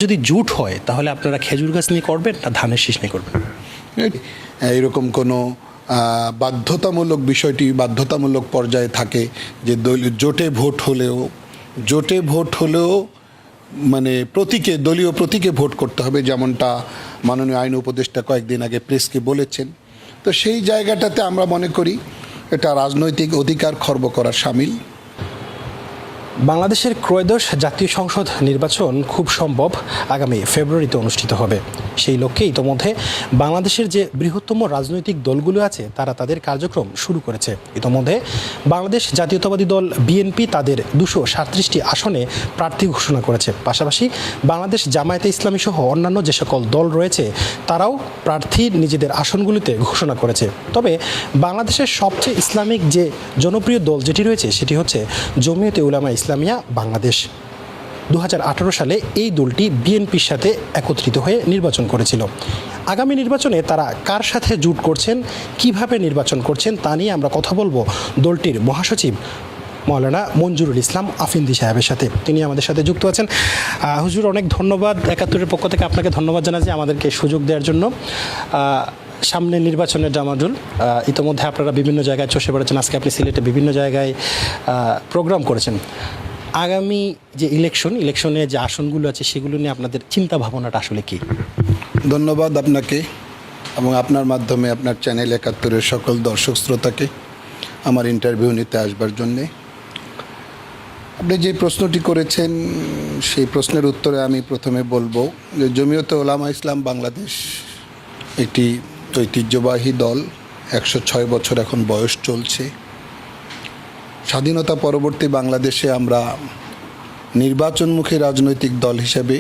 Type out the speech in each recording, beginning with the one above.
যদি জুট হয় তাহলে আপনারা খেজুর গাছ নিয়ে করবেন না ধানের শীষ নিয়ে করবেন? এরকম কোনো বাধ্যতামূলক বিষয়টি বাধ্যতামূলক পর্যায়ে থাকে যে জোটে ভোট হলেও মানে দলীয় প্রতীকে ভোট করতে হবে, যেমনটা মাননীয় আইন উপদেষ্টা কয়েকদিন আগে প্রেসকে বলেছেন। তো সেই জায়গাটাতে আমরা মনে করি এটা রাজনৈতিক অধিকার খর্ব করার শামিল। বাংলাদেশের ত্রয়োদশ জাতীয় সংসদ নির্বাচন খুব সম্ভব আগামী ফেব্রুয়ারিতে অনুষ্ঠিত হবে। সেই লক্ষ্যে ইতোমধ্যে বাংলাদেশের যে বৃহত্তম রাজনৈতিক দলগুলো আছে তারা তাদের কার্যক্রম শুরু করেছে। ইতোমধ্যে বাংলাদেশ জাতীয়তাবাদী দল বিএনপি তাদের 237টি আসনে প্রার্থী ঘোষণা করেছে। পাশাপাশি বাংলাদেশ জামায়াতে ইসলামী সহ অন্যান্য যে সকল দল রয়েছে তারাও প্রার্থী নিজেদের আসনগুলিতে ঘোষণা করেছে। তবে বাংলাদেশের সবচেয়ে ইসলামিক যে জনপ্রিয় দল যেটি রয়েছে সেটি হচ্ছে জমিয়তে উলামা ইসলামিয়া বাংলাদেশ। 2018 সালে এই দলটি বিএনপির সাথে একত্রিত হয়ে নির্বাচন করেছিল। আগামী নির্বাচনে তারা কার সাথে জোট করছেন, কিভাবে নির্বাচন করছেন তা নিয়ে আমরা কথা বলবো দলটির মহাসচিব মাওলানা মঞ্জুরুল ইসলাম আফিন্দি সাহেবের সাথে। তিনি আমাদের সাথে যুক্ত আছেন। হুজুর, অনেক ধন্যবাদ। 71-এর পক্ষ থেকে আপনাকে ধন্যবাদ জানাচ্ছি আমাদেরকে সুযোগ দেওয়ার জন্য। সামনে নির্বাচনের জামাজুল, ইতোমধ্যে আপনারা বিভিন্ন জায়গায় চষে বেড়াচ্ছেন। আজকে আপনি সিলেটে বিভিন্ন জায়গায় প্রোগ্রাম করেছেন। আগামী যে ইলেকশনে যে আসনগুলো আছে সেগুলো নিয়ে আপনাদের চিন্তা ভাবনাটা আসলে কি? ধন্যবাদ আপনাকে এবং আপনার মাধ্যমে আপনার চ্যানেল 71-এর সকল দর্শক শ্রোতাকে আমার ইন্টারভিউ নিতে আসবার জন্যে। আপনি যে প্রশ্নটি করেছেন সেই প্রশ্নের উত্তরে আমি প্রথমে বলবো যে জমিয়তে উলামা ইসলাম বাংলাদেশ একটি ঐতিহ্যবাহী দল। 106 বছর এখন বয়স চলছে। স্বাধীনতা পরবর্তী বাংলাদেশে আমরা নির্বাচনমুখী রাজনৈতিক দল হিসেবে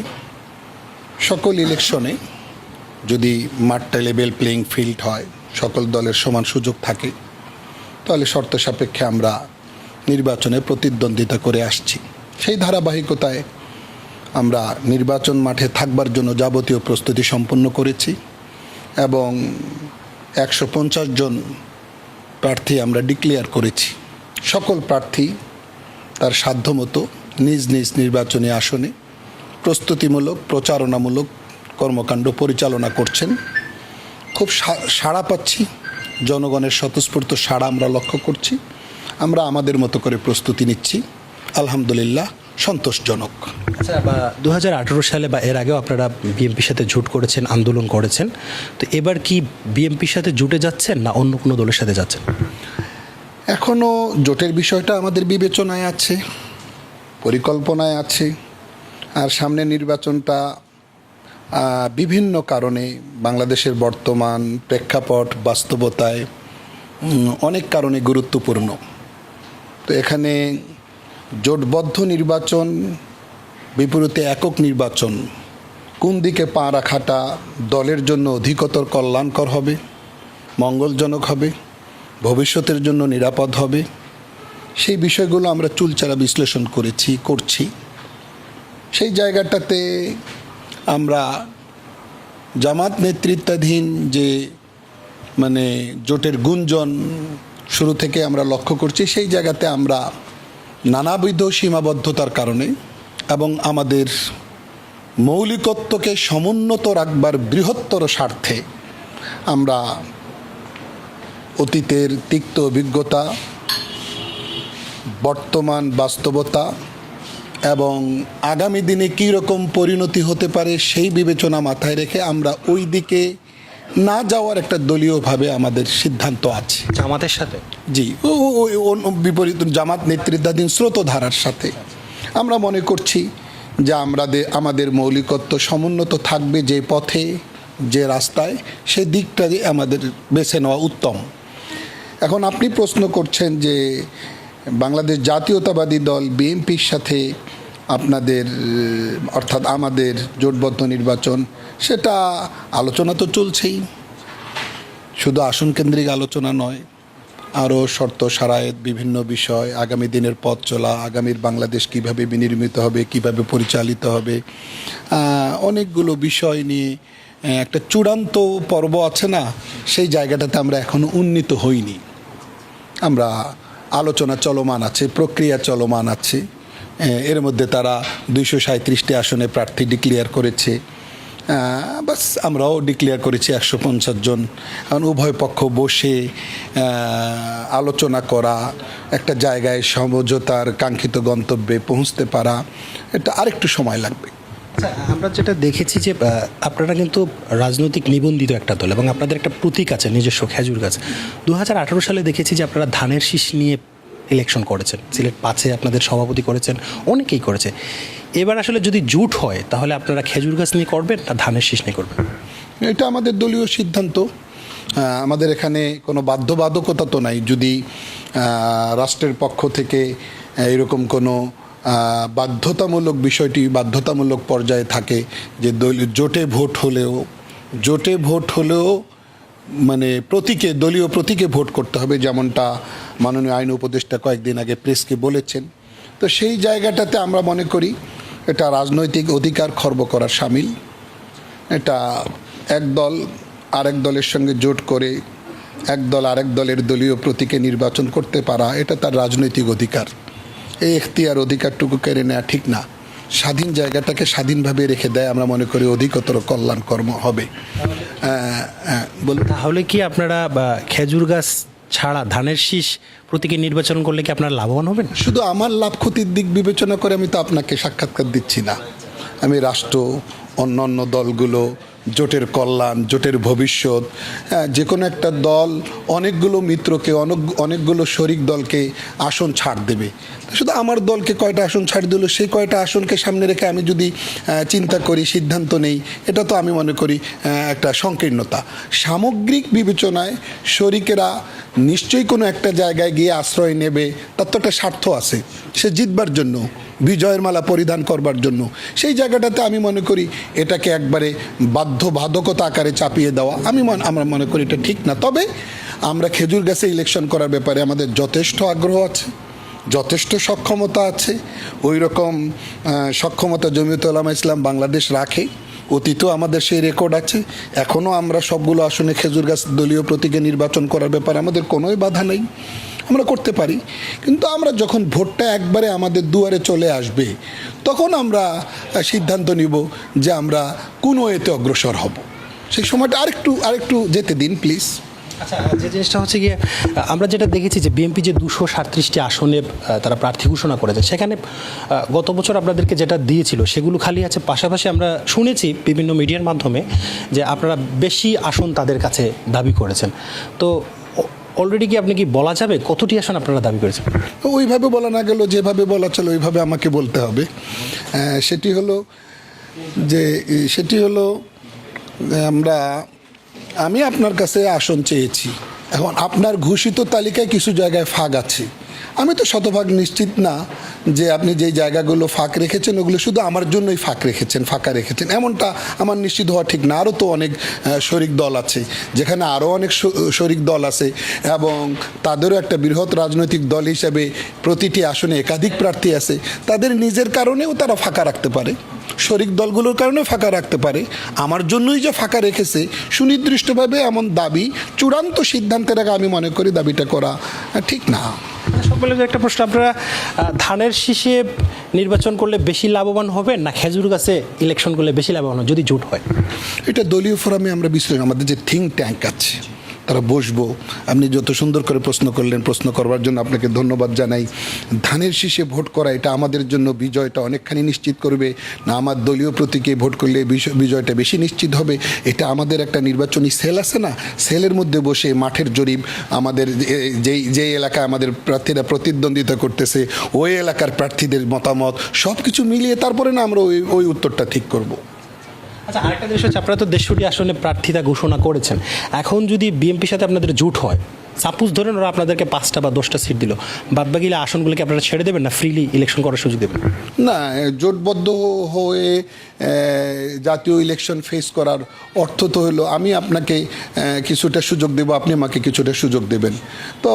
সকল ইলেকশনে যদি মাঠটা লেভেল প্লেইং ফিল্ড হয়, সকল দলের সমান সুযোগ থাকে, তাহলে শর্ত সাপেক্ষে আমরা নির্বাচনে প্রতিদ্বন্দ্বিতা করে আসছি। সেই ধারাবাহিকতায় আমরা নির্বাচন মাঠে থাকবার জন্য যাবতীয় প্রস্তুতি সম্পন্ন করেছি এবং 150 জন প্রার্থী আমরা ডিক্লেয়ার করেছি। সকল প্রার্থী তার সাধ্যমতো নিজ নিজ নির্বাচনী আসনে প্রস্তুতিমূলক প্রচারণামূলক কর্মকাণ্ড পরিচালনা করছেন। খুব সাড়া পাচ্ছি, জনগণের স্বতঃস্ফূর্ত সাড়া আমরা লক্ষ্য করছি। আমরা আমাদের মতো করে প্রস্তুতি নিচ্ছি, আলহামদুলিল্লাহ সন্তোষজনক। আচ্ছা, 2018 সালে বা এর আগেও আপনারা বিএনপির সাথে জোট করেছেন, আন্দোলন করেছেন, তো এবার কি বিএনপির সাথে জুটে যাচ্ছেন না অন্য কোনো দলের সাথে যাচ্ছেন? এখনও জোটের বিষয়টা আমাদের বিবেচনায় আছে, পরিকল্পনায় আছে। আর সামনে নির্বাচনটা বিভিন্ন কারণে বাংলাদেশের বর্তমান প্রেক্ষাপট বাস্তবতায় অনেক কারণে গুরুত্বপূর্ণ। তো এখানে জোটবদ্ধ নির্বাচন বিপরীতে একক নির্বাচন কোন দিকে পা রাখাটা দলের জন্য অধিকতর কল্যাণকর হবে, মঙ্গলজনক হবে, ভবিষ্যতের জন্য নিরাপদ হবে, সেই বিষয়গুলো আমরা চুলচারা বিশ্লেষণ করছি। সেই জায়গাটাতে আমরা জামাত নেতৃত্বাধীন যে জোটের গুঞ্জন শুরু থেকে আমরা লক্ষ্য করছি, সেই জায়গাতে আমরা নানাবিধ সীমাবদ্ধতার কারণে এবং আমাদের মৌলিকত্বকে সমুন্নত রাখবার বৃহত্তর স্বার্থে আমরা অতীতের তিক্ত অভিজ্ঞতা, বর্তমান বাস্তবতা এবং আগামী দিনে কী রকম পরিণতি হতে পারে সেই বিবেচনা মাথায় রেখে আমরা ওই দিকে না যাওয়ার একটা দলীয়ভাবে আমাদের সিদ্ধান্ত আছে। জামাতের সাথে? জি, বিপরীত জামাত নেতৃত্বাধীন স্রোতধারার সাথে আমরা মনে করছি যে আমাদের মৌলিকত্ব সমুন্নত থাকবে যে পথে, যে রাস্তায়, সে দিকটা আমাদের বেছে নেওয়া উত্তম। এখন আপনি প্রশ্ন করছেন যে বাংলাদেশ জাতীয়তাবাদী দল বিএনপির সাথে আপনাদের অর্থাৎ আমাদের জোটবদ্ধ নির্বাচন, সেটা আলোচনা তো চলছেই। শুধু আসন কেন্দ্রিক আলোচনা নয়, আরও শর্ত সারায়েত, বিভিন্ন বিষয়, আগামী দিনের পথ চলা, আগামীর বাংলাদেশ কিভাবে বিনির্মিত হবে, কিভাবে পরিচালিত হবে, অনেকগুলো বিষয় নিয়ে একটা চূড়ান্ত পর্ব আছে না, সেই জায়গাটাতে আমরা এখনও উন্নীত হইনি। আমরা আলোচনা চলমান আছে, প্রক্রিয়া চলমান আছে। এর মধ্যে তারা 237টি আসনে প্রার্থী ডিক্লেয়ার করেছে। বাস আমরাও ডিক্লেয়ার করেছি 150 জন। এখন উভয় পক্ষ বসে আলোচনা করা, একটা জায়গায় সমঝোতার কাঙ্ক্ষিত গন্তব্যে পৌঁছতে পারা, এটা আরেকটু সময় লাগবে। আচ্ছা, আমরা যেটা দেখেছি যে আপনারা কিন্তু রাজনৈতিক নিবন্ধিত একটা দল এবং আপনাদের একটা প্রতীক আছে নিজস্ব খেজুর গাছ। 2018 সালে দেখেছি যে আপনারা ধানের শীষ নিয়ে ইলেকশন করেছেন, সিলেট 5-এ আপনাদের সভাপতি করেছেন, অনেকেই করেছে। এবার আসলে যদি জুট হয় তাহলে আপনারা খেজুর গাছ নিয়ে করবেন না ধানের শীষ নিয়ে করবেন? এটা আমাদের দলীয় সিদ্ধান্ত। আমাদের এখানে কোনো বাধ্যবাধকতা তো নাই। যদি রাষ্ট্রের পক্ষ থেকে এরকম কোনো বাধ্যতামূলক বিষয়টি বাধ্যতামূলক পর্যায়ে থাকে যে জোটে ভোট হলেও মানে দলীয় প্রতীকে ভোট করতে হবে, যেমনটা মাননীয় আইন উপদেষ্টা কয়েকদিন আগে প্রেসকে বলেছেন। তো সেই জায়গাটাতে আমরা মনে করি এটা রাজনৈতিক অধিকার খর্ব করার শামিল। এটা এক দল আরেক দলের সঙ্গে জোট করে এক দল আরেক দলের দলীয় প্রতীকে নির্বাচন করতে পারা, এটা তার রাজনৈতিক অধিকার। এই এখতিয়ার অধিকারটুকু কেড়ে নেওয়া ঠিক না। স্বাধীন জায়গাটাকে স্বাধীনভাবে রেখে দেয়, আমরা মনে করি অধিকতর কল্যাণ কর্ম হবে। বলুন। তাহলে কি আপনারা খেজুর গাছ ছাড়া ধানের শীষ প্রতীকে নির্বাচন করলে কি আপনারা লাভবান হবেন? শুধু আমার লাভ ক্ষতির দিক বিবেচনা করে আমি তো আপনাকে সাক্ষাৎকার দিচ্ছি না। আমি রাষ্ট্র, অন্যান্য দলগুলো, জোটের কল্যাণ, জোটের ভবিষ্যৎ, যে কোনো একটা দল অনেকগুলো মিত্রকে, অনেকগুলো শরিক দলকে আসন ছাড় দেবে। শুধু আমার দলকে কয়টা আসন ছাড় দিল, সেই কয়টা আসনকে সামনে রেখে আমি যদি চিন্তা করি, সিদ্ধান্ত নেই, এটা তো আমি মনে করি একটা সংকীর্ণতা। সামগ্রিক বিবেচনায় শরিকেরা নিশ্চয়ই কোনো একটা জায়গায় গিয়ে আশ্রয় নেবে, তার তো একটা স্বার্থ আছে, সে জিতবার জন্য, বিজয়ের মালা পরিধান করবার জন্য। সেই জায়গাটাতে আমি মনে করি এটাকে একবারে বাধ্যবাধকতা আকারে চাপিয়ে দেওয়া আমরা মনে করি এটা ঠিক না। তবে আমরা খেজুর গাছে ইলেকশন করার ব্যাপারে আমাদের যথেষ্ট আগ্রহ আছে, যথেষ্ট সক্ষমতা আছে। ওই রকম সক্ষমতা জমিয়তুল উলামা ইসলাম বাংলাদেশ রাখে, অতীতেও আমাদের সেই রেকর্ড আছে। এখনও আমরা সবগুলো আসনে খেজুর গাছ দলীয় প্রতীকে নির্বাচন করার ব্যাপারে আমাদের কোনোই বাধা নেই, আমরা করতে পারি। কিন্তু আমরা যখন ভোটটা একবারে আমাদের দুয়ারে চলে আসবে, তখন আমরা সিদ্ধান্ত নিব যে আমরা কোন ওয়েতে অগ্রসর হব। সেই সময়টা আরেকটু যেতে দিন প্লিজ। আচ্ছা, যে জিনিসটা হচ্ছে গিয়ে আমরা যেটা দেখেছি যে বিএনপি যে 237টি আসনে তারা প্রার্থী ঘোষণা করেছে, সেখানে গত বছর আপনাদেরকে যেটা দিয়েছিল সেগুলো খালি আছে। পাশাপাশি আমরা শুনেছি বিভিন্ন মিডিয়ার মাধ্যমে যে আপনারা বেশি আসন তাদের কাছে দাবি করেছেন। তো অলরেডি কি আপনি কি বলা যাবে কতটি আসন আপনারা দাবি করেছেন? ওইভাবে বলা না গেল, যেভাবে বলা চলো ওইভাবে আমাকে বলতে হবে। সেটি হলো আমি আপনার কাছে আসন চেয়েছি। এখন আপনার ঘোষিত তালিকায় কিছু জায়গায় ফাঁক আছে। আমি তো শতভাগ নিশ্চিত না যে আপনি যেই জায়গাগুলো ফাঁক রেখেছেন ওগুলো শুধু আমার জন্যই ফাঁকা রেখেছেন, এমনটা আমার নিশ্চিত হওয়া ঠিক না। আরও তো অনেক শরিক দল আছে, যেখানে আরও অনেক শরিক দল আছে এবং তাদেরও একটা বৃহৎ রাজনৈতিক দল হিসেবে প্রতিটি আসনে একাধিক প্রার্থী আছে। তাদের নিজের কারণেও তারা ফাঁকা রাখতে পারে, শরিক দলগুলোর কারণেও ফাঁকা রাখতে পারে। আমার জন্যই যে ফাঁকা রেখেছে সুনির্দিষ্টভাবে এমন দাবি চূড়ান্ত সিদ্ধান্তের আগে আমি মনে করি দাবিটা করা ঠিক না। সকলের একটা প্রশ্ন, আপনারা ধানের শীষে নির্বাচন করলে বেশি লাভবান হবেন না খেজুর গাছে ইলেকশন করলে বেশি লাভবান হবে যদি জোট হয়? এটা দলীয় ফোরামে আমরা বিশ্লেষণ, আমাদের যে থিঙ্ক ট্যাঙ্ক আছে তারা বসবো। আপনি যত সুন্দর করে প্রশ্ন করলেন, প্রশ্ন করবার জন্য আপনাকে ধন্যবাদ জানাই। ধানের শীষে ভোট করা এটা আমাদের জন্য বিজয়টা অনেকখানি নিশ্চিত করবে না, আমার দলীয় প্রতীকে ভোট করলে বিজয়টা বেশি নিশ্চিত হবে। এটা আমাদের একটা নির্বাচনী সেল আছে না, সেলের মধ্যে বসে মাঠের জরিপ, আমাদের যেই এলাকায় আমাদের প্রার্থীরা প্রতিদ্বন্দ্বিতা করতেছে ওই এলাকার প্রার্থীদের মতামত সব কিছু মিলিয়ে তারপরে না আমরা ওই উত্তরটা ঠিক করব। আচ্ছা, আরেকটা জিনিস হচ্ছে আপনারা তো 150টি আসনে প্রার্থীতা ঘোষণা করেছেন। এখন যদি বিএনপির সাথে আপনাদের জোট হয়, সাপোজ ধরেন ওরা আপনাদেরকে 5টা বা 10টা সিট দিল, বাদবাকি আসনগুলোকে আপনারা ছেড়ে দেবেন না ফ্রিলি ইলেকশন করার সুযোগ দেবেন? না, জোটবদ্ধ হয়ে জাতীয় ইলেকশন ফেস করার অর্থ তো হলো আমি আপনাকে কিছুটা সুযোগ দেব, আপনি আমাকে কিছুটা সুযোগ দেবেন। তো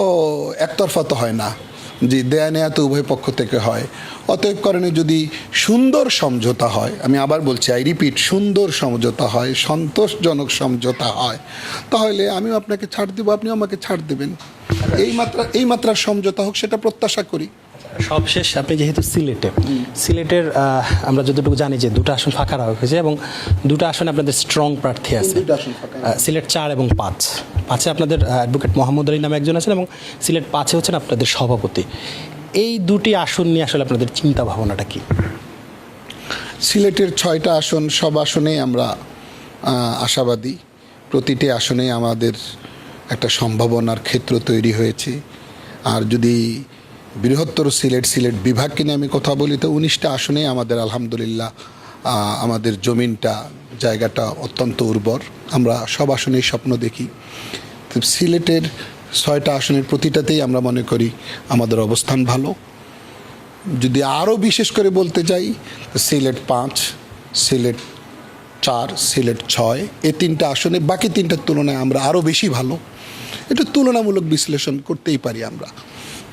একতরফা তো হয় না, জি, দেয়া নেয়া তো উভয় পক্ষ থেকে হয়। অতএব কারণে যদি সুন্দর সমঝোতা হয়, আমি আবার বলছি, আই রিপিট, সুন্দর সমঝোতা হয়, সন্তোষজনক সমঝোতা হয়, তাহলে আমিও আপনাকে ছাড় দেবো, আপনিও আমাকে ছাড় দেবেন। এই মাত্রার সমঝোতা হোক, সেটা প্রত্যাশা করি। সবশেষ আপনি যেহেতু সিলেটের আমরা যতটুকু জানি যে দুটো আসন ফাঁকা রাখা হয়েছে এবং দুটো আসনে আপনাদের স্ট্রং প্রার্থী আছে। সিলেট 4 এবং 5 আপনাদের অ্যাডভোকেট মোহাম্মদ আলী নামে একজন আছেন এবং সিলেট 5 হচ্ছেন আপনাদের সভাপতি। এই দুটি আসন নিয়ে আসলে আপনাদের চিন্তা ভাবনাটা কি? সিলেটের 6টা আসন, সব আসনেই আমরা আশাবাদী। প্রতিটি আসনেই আমাদের একটা সম্ভাবনার ক্ষেত্র তৈরি হয়েছে। আর যদি বৃহত্তর সিলেট বিভাগকে নিয়ে আমি কথা বলি তো 19টা আসনেই আমাদের আলহামদুলিল্লাহ আমাদের জমিনটা, জায়গাটা অত্যন্ত উর্বর। আমরা সব আসনেই স্বপ্ন দেখি। তো সিলেটের 6টা আসনের প্রতিটাতেই আমরা মনে করি আমাদের অবস্থান ভালো। যদি আরও বিশেষ করে বলতে যাই, সিলেট 5, সিলেট 4, সিলেট 6, এই 3টা আসনে বাকি 3টার তুলনায় আমরা আরও বেশি ভালো। এটা তুলনামূলক বিশ্লেষণ করতেই পারি আমরা।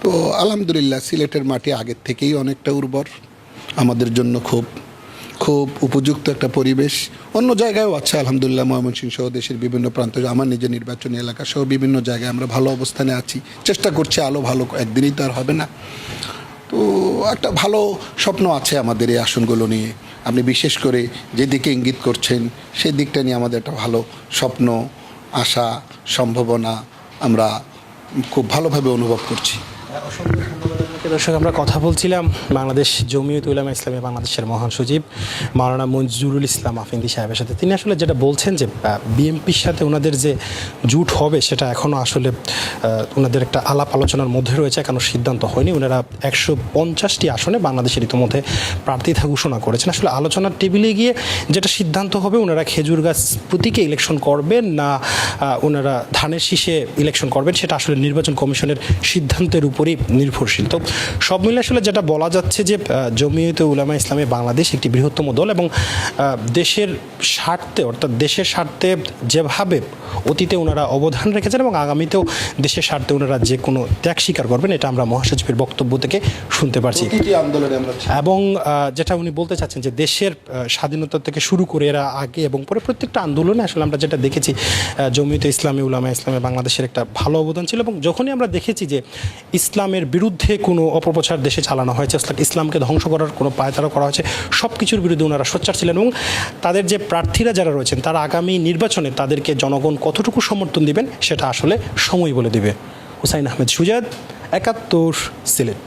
তো আলহামদুলিল্লাহ সিলেটের মাটি আগের থেকেই অনেকটা উর্বর, আমাদের জন্য খুব খুব উপযুক্ত একটা পরিবেশ। অন্য জায়গায়ও আছে আলহামদুলিল্লাহ, ময়মনসিংহ সহ দেশের বিভিন্ন প্রান্ত, আমার নিজের নির্বাচনী এলাকা সহ বিভিন্ন জায়গায় আমরা ভালো অবস্থানে আছি। চেষ্টা করছি আলো ভালো, একদিনই তো আর হবে না। তো একটা ভালো স্বপ্ন আছে আমাদের এই আসনগুলো নিয়ে। আপনি বিশেষ করে যেদিকে ইঙ্গিত করছেন সেই দিকটা নিয়ে আমাদের একটা ভালো স্বপ্ন, আশা, সম্ভাবনা আমরা খুব ভালোভাবে অনুভব করছি। দর্শক, আমরা কথা বলছিলাম বাংলাদেশ জমিয়ত উলামা ইসলামী বাংলাদেশের মহান সচিব মাওলানা মঞ্জুরুল ইসলাম আফেন্দি সাহেবের সাথে। তিনি আসলে যেটা বলছেন যে বিএনপির সাথে ওনাদের যে জোট হবে সেটা এখনও আসলে ওনাদের একটা আলাপ আলোচনার মধ্যে রয়েছে, এখনও সিদ্ধান্ত হয়নি। ওনারা 150টি আসনে বাংলাদেশের ইতিমধ্যে প্রার্থিতা ঘোষণা করেছেন। আসলে আলোচনার টেবিলে গিয়ে যেটা সিদ্ধান্ত হবে, ওনারা খেজুর গাছ প্রতীকে ইলেকশন করবেন না ওনারা ধানের শীষে ইলেকশন করবেন, সেটা আসলে নির্বাচন কমিশনের সিদ্ধান্তের উপরই নির্ভরশীল। তো সব মিলে আসলে যেটা বলা যাচ্ছে যে জমিয়ত উলামা ইসলামী বাংলাদেশ একটি বৃহত্তম দল এবং দেশের স্বার্থে, অর্থাৎ দেশের স্বার্থে যেভাবে অতীতে ওনারা অবদান রেখেছেন এবং আগামীতেও দেশের স্বার্থে ওনারা যে কোনো ত্যাগ স্বীকার করবেন, এটা আমরা মহাসচিবের বক্তব্য থেকে শুনতে পারছি। এবং যেটা উনি বলতে চাচ্ছেন যে দেশের স্বাধীনতা থেকে শুরু করে এরা আগে এবং পরে প্রত্যেকটা আন্দোলনে আসলে আমরা যেটা দেখেছি জমিয়ত ইসলামী উলামা ইসলামী বাংলাদেশের একটা ভালো অবদান ছিল। এবং যখনই আমরা দেখেছি যে ইসলামের বিরুদ্ধে কোনো অপপ্রচার দেশে চালানো হয়েছে, ইসলামকে ধ্বংস করার কোনো পায়তারা করা হয়েছে, সব কিছুর বিরুদ্ধে ওনারা সোচ্চার ছিলেন। এবং তাদের যে প্রার্থীরা যারা রয়েছেন তারা আগামী নির্বাচনে তাদেরকে জনগণ কতটুকু সমর্থন দিবেন সেটা আসলে সময় বলে দিবে। হুসাইন আহমেদ সুজাদ, 71 সিলেট।